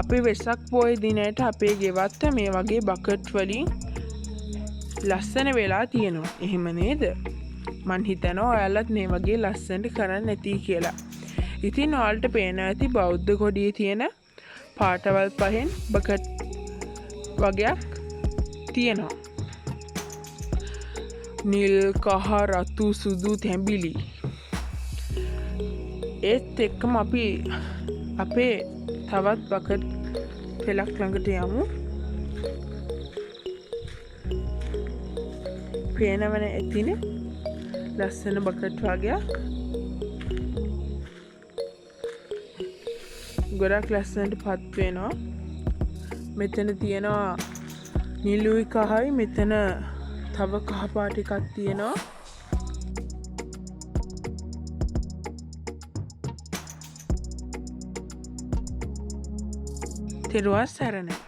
අපි වෙසක් පොය දිනයට අපේ ගෙවත්ත මේ වගේ බකට් වලින් ලස්සන වෙලා තියෙනවා. එහෙම නේද? මං හිතනවා ඔයාලත් මේ වගේ ලස්සනට කරන්න ඇති කියලා. ඉතින් ඔයාලට පේනවා ඇති බෞද්ධ කොඩියේ තියෙන පාටවල් පහෙන් බකට් වගේක් තියෙනවා. නිල්, කහ, රතු, සුදු, තැඹිලි. ඒත් එක්කම අපි අපේ තවත් බකට් පෙලක් ළඟට යමු. පේනවන ඇතිනේ ලස්සන බකට් වගේක්. ගොඩක් ලස්සනට පත් වෙනවා. මෙතන තියෙනවා නිලුයි කහයි. මෙතන තව කහ පාට එකක් තියෙනවා. තෙරුවන් සරණයි.